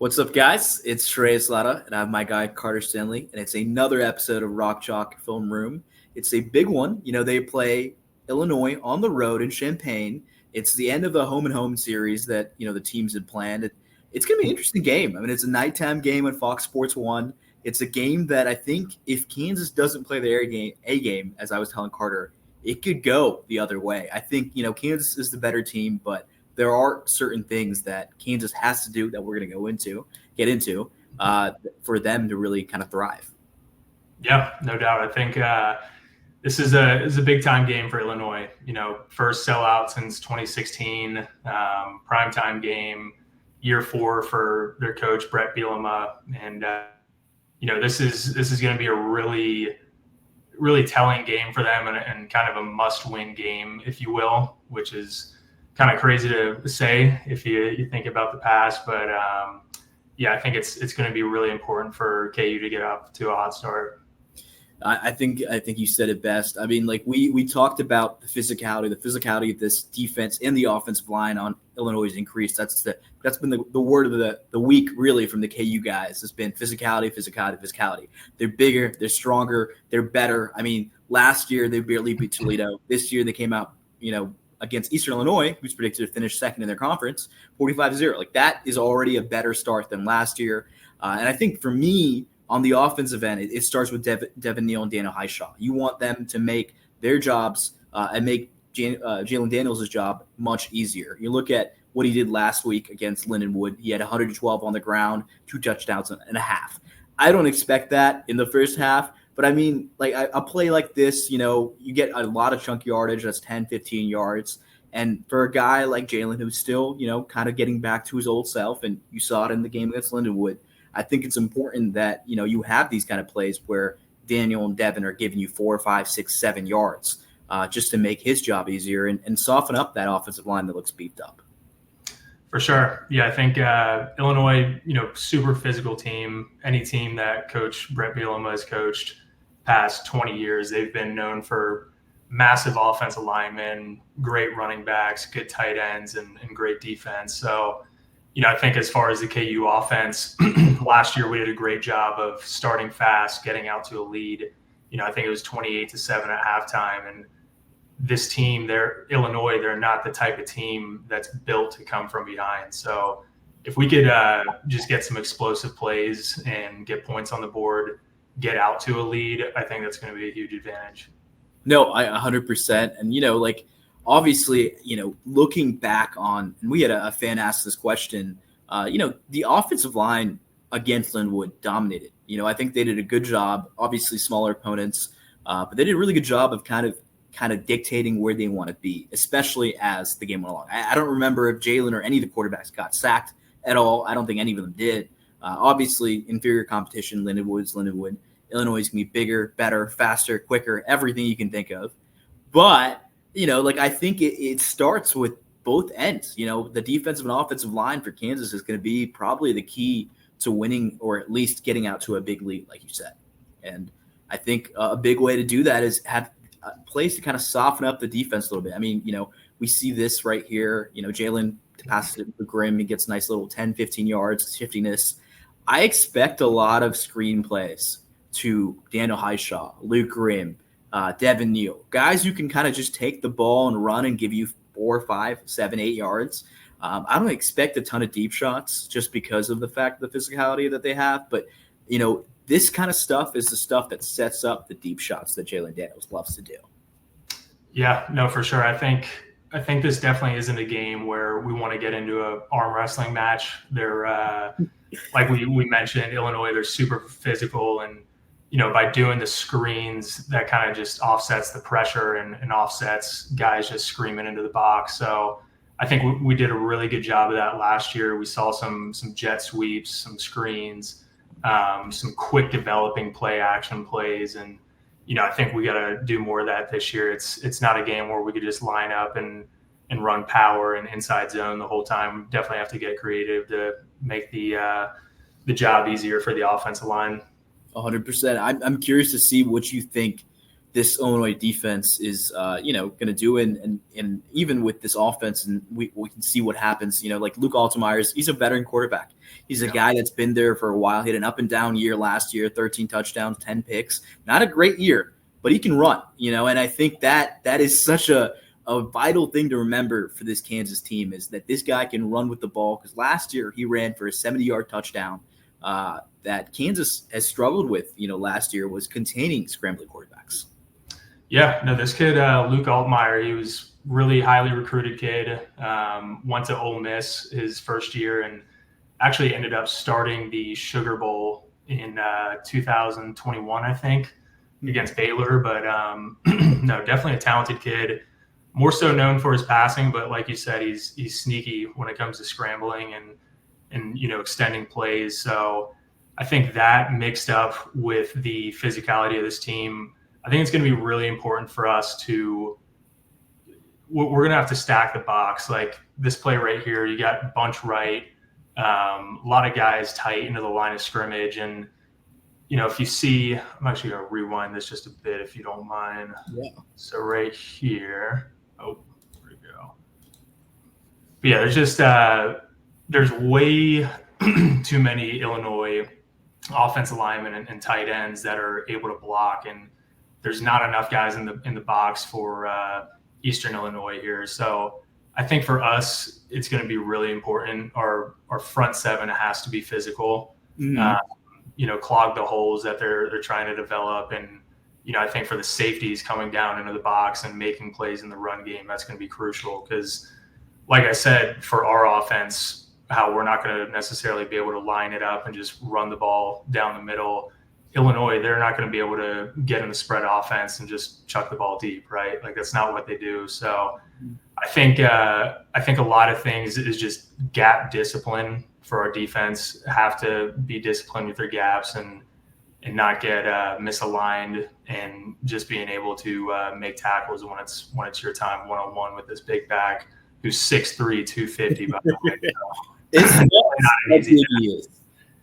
What's up, guys? It's Shreyas Laddha, and I have my guy Carter Stanley, and it's another episode of Rock Chalk Film Room. It's a big one. They play Illinois on the road in Champaign. It's the end of the home and home series that the teams had planned. It's going to be an interesting game. I mean, it's a nighttime game on Fox Sports 1. It's a game that I think if Kansas doesn't play their A game, as I was telling Carter, it could go the other way. I think Kansas is the better team, but there are certain things that Kansas has to do that we're going to get into for them to really kind of thrive. Yeah, no doubt. I think this is a big time game for Illinois. First sellout since 2016, primetime game, year 4 for their coach Brett Bielema, and this is going to be a really, really telling game for them and kind of a must-win game, if you will, which is kind of crazy to say if you think about the past, but I think it's going to be really important for KU to get up to a hot start. I think you said it best. I mean, like we talked about the physicality of this defense and the offensive line on Illinois' increase. That's been the word of the week, really, from the KU guys. It's been physicality. They're bigger, they're stronger, they're better. I mean, last year they barely beat Toledo. This year they came out, against Eastern Illinois, who's predicted to finish second in their conference, 45-0. Like, that is already a better start than last year. And I think for me, on the offensive end, it starts with Devin Neal and Daniel Highshaw. You want them to make their jobs and make Jalen Daniels' job much easier. You look at what he did last week against Lindenwood. He had 112 on the ground, 2 touchdowns and a half. I don't expect that in the first half. But I mean, like a play like this, you get a lot of chunk yardage. That's 10, 15 yards. And for a guy like Jalen, who's still, kind of getting back to his old self, and you saw it in the game against Lindenwood, I think it's important that, you have these kind of plays where Daniel and Devin are giving you 4, 5, 6, 7 yards just to make his job easier and soften up that offensive line that looks beefed up. For sure. Yeah, I think Illinois, super physical team. Any team that Coach Brett Bielema has coached past 20 years, they've been known for massive offensive linemen, great running backs, good tight ends, and great defense. So, I think as far as the KU offense, last year we did a great job of starting fast, getting out to a lead. I think it was 28-7 at halftime. And this team, Illinois, they're not the type of team that's built to come from behind. So if we could just get some explosive plays and get points on the board, get out to a lead, I think that's going to be a huge advantage. No, I 100%. And, obviously, looking back on, and we had a fan ask this question, the offensive line against Lindenwood dominated. I think they did a good job, obviously smaller opponents, but they did a really good job of kind of dictating where they want to be, especially as the game went along. I don't remember if Jalen or any of the quarterbacks got sacked at all. I don't think any of them did. Obviously, inferior competition, Lindenwood. Illinois can be bigger, better, faster, quicker, everything you can think of. But, I think it starts with both ends. The defensive and offensive line for Kansas is going to be probably the key to winning or at least getting out to a big lead, like you said. And I think a big way to do that is have plays to kind of soften up the defense a little bit. I mean, we see this right here. Jalen passes it to Grimm. He gets a nice little 10, 15 yards, shiftiness. I expect a lot of screen plays to Daniel Highshaw, Luke Grimm, Devin Neal, guys who can kind of just take the ball and run and give you 4, 5, 7, 8 yards. I don't expect a ton of deep shots just because of the fact of the physicality that they have. But, this kind of stuff is the stuff that sets up the deep shots that Jalen Daniels loves to do. Yeah, no, for sure. I think this definitely isn't a game where we want to get into an arm wrestling match. They're like we mentioned, Illinois, they're super physical, and by doing the screens, that kind of just offsets the pressure and offsets guys just screaming into the box. So I think we did a really good job of that last year. We saw some jet sweeps, some screens, some quick developing play action plays. And, I think we got to do more of that this year. It's not a game where we could just line up and run power and inside zone the whole time. We definitely have to get creative to make the job easier for the offensive line. 100%. I'm curious to see what you think this Illinois defense is, going to do. And even with this offense, and we can see what happens, like Luke Altmaier, he's a veteran quarterback. He's a guy that's been there for a while. He had an up and down year last year, 13 touchdowns, 10 picks. Not a great year, but he can run, and I think that is such a vital thing to remember for this Kansas team is that this guy can run with the ball, because last year he ran for a 70-yard touchdown. That Kansas has struggled with, last year was containing scrambling quarterbacks. Yeah, no, this kid, Luke Altmaier, he was really highly recruited kid, went to Ole Miss his first year and actually ended up starting the Sugar Bowl in 2021, I think, against Baylor. But no, definitely a talented kid, more so known for his passing. But like you said, he's sneaky when it comes to scrambling and extending plays. So I think that mixed up with the physicality of this team, I think it's going to be really important for us to – we're going to have to stack the box. Like this play right here, you got bunch right, a lot of guys tight into the line of scrimmage. And, if you see – I'm actually going to rewind this just a bit if you don't mind. Yeah. So right here – oh, there we go. But yeah, there's just there's way too many Illinois offensive linemen and tight ends that are able to block, and there's not enough guys in the box for Eastern Illinois here. So I think for us, it's going to be really important. Our front seven has to be physical, clog the holes that they're trying to develop. And, I think for the safeties coming down into the box and making plays in the run game, that's going to be crucial because, like I said, for our offense, how we're not going to necessarily be able to line it up and just run the ball down the middle. Illinois, they're not going to be able to get in the spread offense and just chuck the ball deep, right? Like that's not what they do. So I think a lot of things is just gap discipline for our defense. Have to be disciplined with their gaps and not get misaligned, and just being able to make tackles when it's your time one-on-one with this big back who's 6'3", 250. By the way. It's nuts how big he is.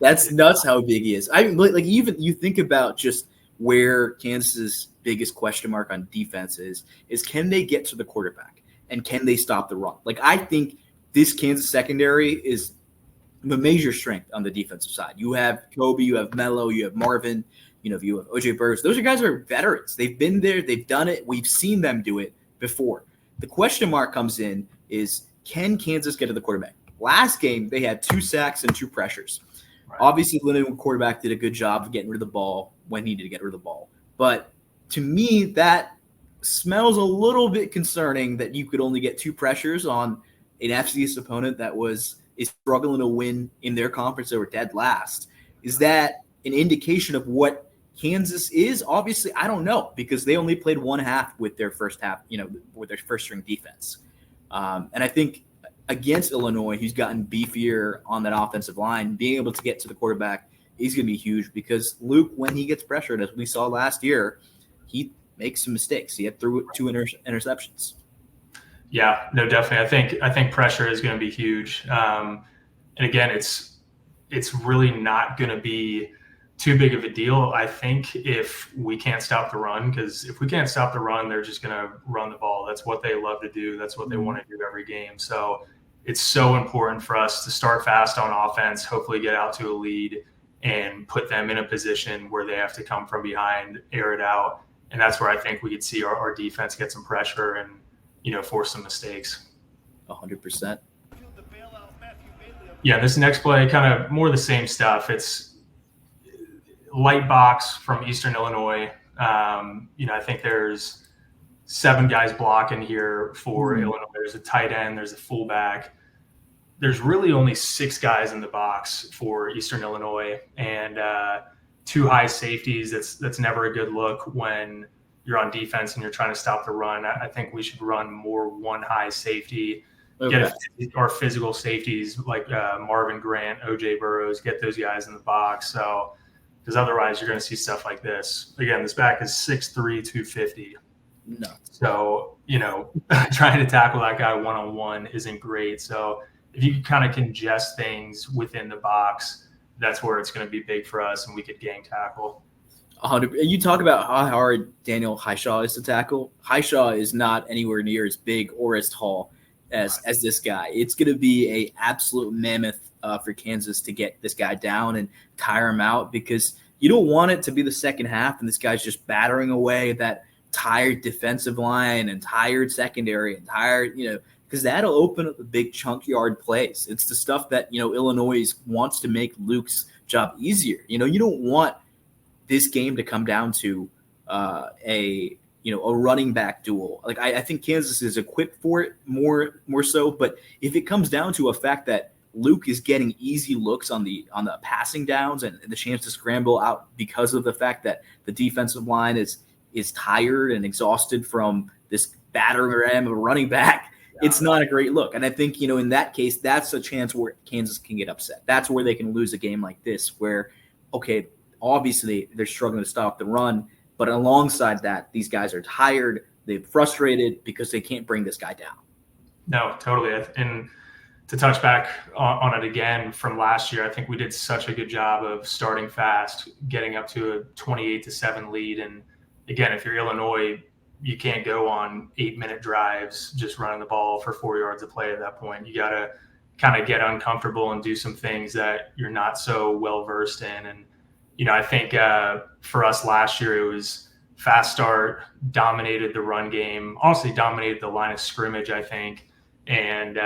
That's nuts how big he is. I mean, like even you think about just where Kansas's biggest question mark on defense is can they get to the quarterback and can they stop the run? Like I think this Kansas secondary is the major strength on the defensive side. You have Kobe, you have Mello, you have Marvin, you have OJ Burroughs. Those guys are veterans. They've been there, they've done it. We've seen them do it before. The question mark comes in is can Kansas get to the quarterback? Last game, they had 2 sacks and 2 pressures. Right. Obviously, the Illinois quarterback did a good job of getting rid of the ball when he needed to get rid of the ball. But to me, that smells a little bit concerning that you could only get 2 pressures on an FCS opponent that is struggling to win in their conference. They were dead last. Is that an indication of what Kansas is? Obviously, I don't know because they only played one half with their first half, with their first string defense. And I think against Illinois, who's gotten beefier on that offensive line, being able to get to the quarterback is going to be huge because Luke, when he gets pressured, as we saw last year, he makes some mistakes. He had 2 interceptions. Yeah, no, definitely. I think pressure is going to be huge. And again, it's really not going to be too big of a deal, I think, if we can't stop the run, because if we can't stop the run, they're just going to run the ball. That's what they love to do. That's what they want to do every game. So it's so important for us to start fast on offense, hopefully get out to a lead and put them in a position where they have to come from behind, air it out. And that's where I think we could see our defense get some pressure and, force some mistakes. 100%. Yeah, this next play, kind of more the same stuff. It's light box from Eastern Illinois. I think there's 7 guys blocking here for Illinois. There's a tight end, there's a fullback. There's really only 6 guys in the box for Eastern Illinois, and 2 high safeties. That's never a good look when you're on defense and you're trying to stop the run. I think we should run more 1 high safety. Okay. Get our physical safeties like Marvin Grant, OJ Burroughs, get those guys in the box. So, because otherwise you're going to see stuff like this. Again, this back is 6'3", 250. No. So, trying to tackle that guy one-on-one isn't great. So if you can kind of congest things within the box, that's where it's going to be big for us and we could gang tackle. 100. You talk about how hard Daniel Highshaw is to tackle. Highshaw is not anywhere near as big or as tall as this guy. It's going to be a absolute mammoth for Kansas to get this guy down and tire him out, because you don't want it to be the second half and this guy's just battering away that tired defensive line and tired secondary and tired, because that'll open up the big chunk yard plays. It's the stuff that, Illinois wants to make Luke's job easier. You don't want this game to come down to a running back duel. Like I think Kansas is equipped for it more so, but if it comes down to a fact that Luke is getting easy looks on the passing downs and the chance to scramble out because of the fact that the defensive line is tired and exhausted from this battering ram of a running back, it's not a great look. And I think, in that case, that's a chance where Kansas can get upset. That's where they can lose a game like this, where, okay, obviously they're struggling to stop the run, but alongside that, these guys are tired, they're frustrated because they can't bring this guy down. No, totally. And to touch back on it again from last year, I think we did such a good job of starting fast, getting up to a 28-7 lead. And again, if you're Illinois, you can't go on 8-minute drives just running the ball for 4 yards of play at that point. You got to kind of get uncomfortable and do some things that you're not so well versed in. And, I think for us last year, it was fast start, dominated the run game, honestly dominated the line of scrimmage, I think, and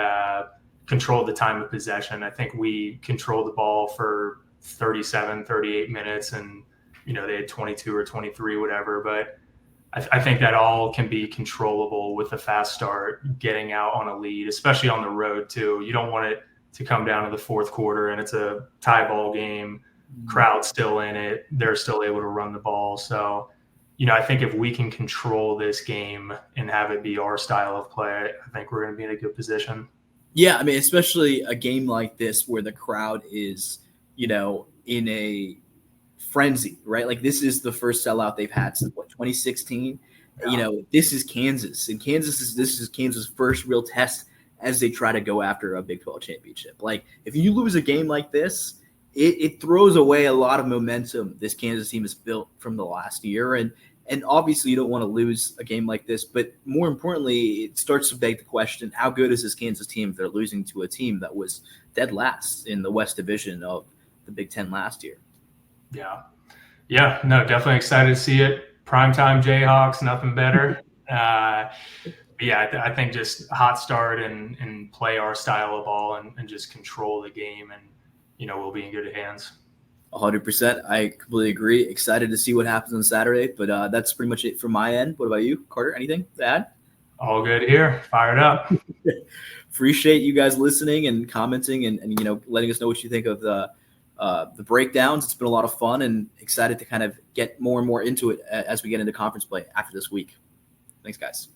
controlled the time of possession. I think we controlled the ball for 37, 38 minutes, and, they had 22 or 23, whatever. But I think that all can be controllable with a fast start, getting out on a lead, especially on the road too. You don't want it to come down to the fourth quarter and it's a tie ball game, crowd still in it, they're still able to run the ball. So, I think if we can control this game and have it be our style of play, I think we're going to be in a good position. Yeah, I mean, especially a game like this where the crowd is, in a frenzy, right? Like this is the first sellout they've had since 2016. Yeah. This is Kansas, and this is Kansas' first real test as they try to go after a Big 12 championship. Like if you lose a game like this, it throws away a lot of momentum this Kansas team has built from the last year. And obviously you don't want to lose a game like this, but more importantly, it starts to beg the question, how good is this Kansas team if they're losing to a team that was dead last in the West Division of the Big Ten last year? Yeah, no, definitely excited to see it. Primetime Jayhawks, nothing better. I think just hot start and play our style of ball and just control the game, and we'll be in good hands. 100%. I completely agree. Excited to see what happens on Saturday, but that's pretty much it from my end. What about you, Carter? Anything to add? All good here. Fired up. Appreciate you guys listening and commenting and letting us know what you think of the breakdowns. It's been a lot of fun, and excited to kind of get more and more into it as we get into conference play after this week. Thanks, guys.